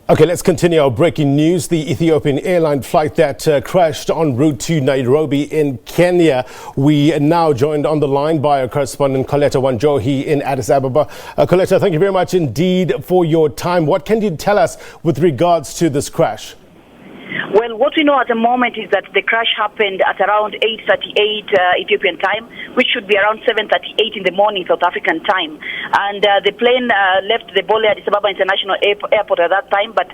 Okay, let's continue our breaking news. The Ethiopian airline flight that crashed en route to Nairobi in Kenya. We are now joined on the line by our correspondent Coletta Wanjohi in Addis Ababa. Coletta, thank you very much indeed for your time. What can you tell us with regards to this crash? Well, what we know at the moment is that the crash happened at around 8:38 Ethiopian time, which should be around 7:38 in the morning South African time. And the plane left the Addis Ababa International Airport at that time, but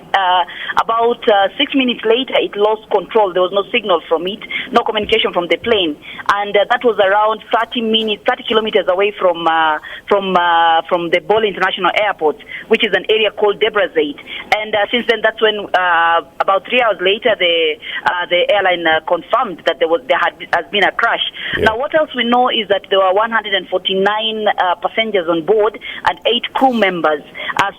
about 6 minutes later, it lost control. There was no signal from it, no communication from the plane, and that was around 30 kilometers away from the Bole International Airport, which is an area called Debrazeit. And since then, that's when about 3 hours later, the airline confirmed that there has been a crash. Yeah. Now, what else we know is that there were 149 passengers on board and 8 crew members.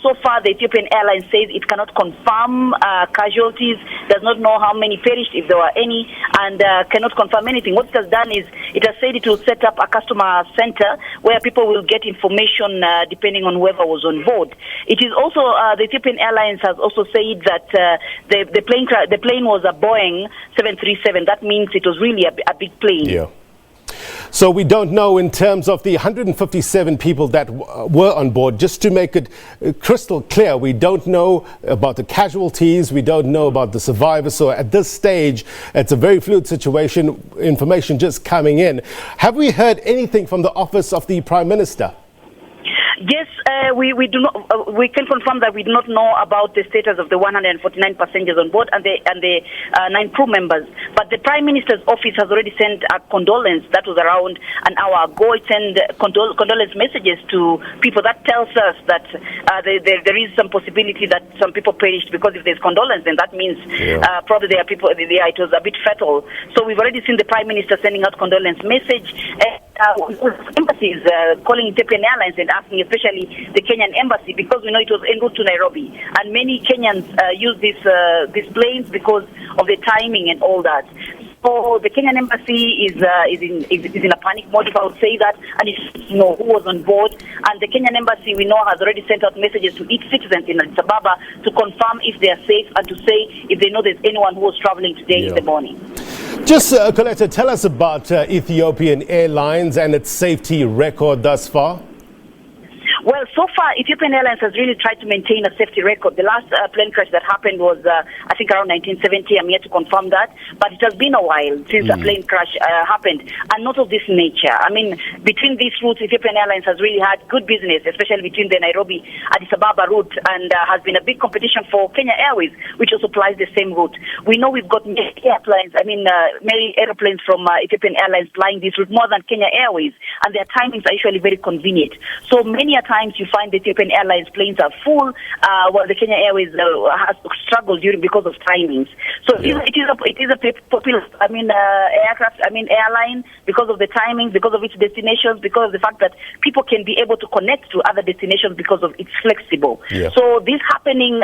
So far, the Ethiopian Airlines says it cannot confirm casualties, does not know how many perished, if there were any, and cannot confirm anything. What it has done is it has said it will set up a customer center where people will get information depending on whoever was on board. It is also the Ethiopian Airlines has also said that the plane was a Boeing 737. That means it was really a big plane. Yeah. So we don't know in terms of the 157 people that were on board. Just to make it crystal clear, we don't know about the casualties, we don't know about the survivors. So at this stage, it's a very fluid situation, information just coming in. Have we heard anything from the office of the Prime Minister? Yes, we do not. We can confirm that we do not know about the status of the 149 passengers on board and the 9 crew members. But the Prime Minister's office has already sent a condolence. That was around an hour ago. It sent condolence messages to people. That tells us that there is some possibility that some people perished, because if there's condolence, then that means probably there are people. It was a bit fatal. So we've already seen the Prime Minister sending out condolence message. Embassies calling Ethiopian Airlines and asking, especially the Kenyan embassy, because we know it was en route to Nairobi, and many Kenyans use these planes because of the timing and all that. So the Kenyan embassy is in a panic mode, if I would say that, and it's who was on board. And the Kenyan embassy, we know, has already sent out messages to each citizen in Addis Ababa to confirm if they are safe and to say if they know there's anyone who was traveling today in the morning. Just, Coletta, tell us about Ethiopian Airlines and its safety record thus far. Well, so far, Ethiopian Airlines has really tried to maintain a safety record. The last plane crash that happened was, I think, around 1970. I'm yet to confirm that. But it has been a while since a plane crash happened, and not of this nature. I mean, between these routes, Ethiopian Airlines has really had good business, especially between the Nairobi, Addis Ababa route, and has been a big competition for Kenya Airways, which also flies the same route. We know we've got many airplanes from Ethiopian Airlines flying this route, more than Kenya Airways, and their timings are usually very convenient. So many times you find the Ethiopian Airlines planes are full, while the Kenya Airways has struggled because of timings. So it is a popular, airline, because of the timings, because of its destinations, because of the fact that people can be able to connect to other destinations because of it's flexible. Yeah. So this happening,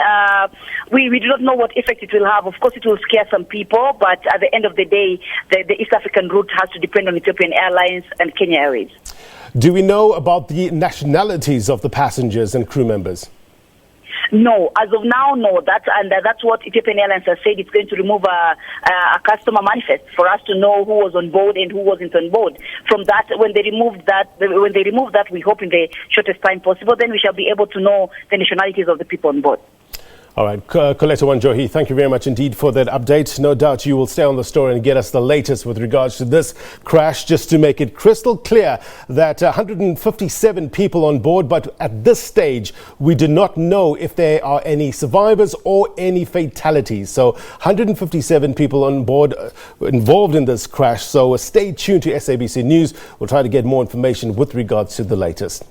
we do not know what effect it will have. Of course, it will scare some people, but at the end of the day, the East African route has to depend on Ethiopian Airlines and Kenya Airways. Do we know about the nationalities of the passengers and crew members? No, as of now, no. That's what Ethiopian Airlines has said. It's going to remove a customer manifest for us to know who was on board and who wasn't on board. From that, when they remove that, we hope in the shortest time possible, then we shall be able to know the nationalities of the people on board. All right, Coletta Wanjohi, thank you very much indeed for that update. No doubt you will stay on the story and get us the latest with regards to this crash, just to make it crystal clear that 157 people on board, but at this stage, we do not know if there are any survivors or any fatalities. So 157 people on board involved in this crash. So stay tuned to SABC News. We'll try to get more information with regards to the latest.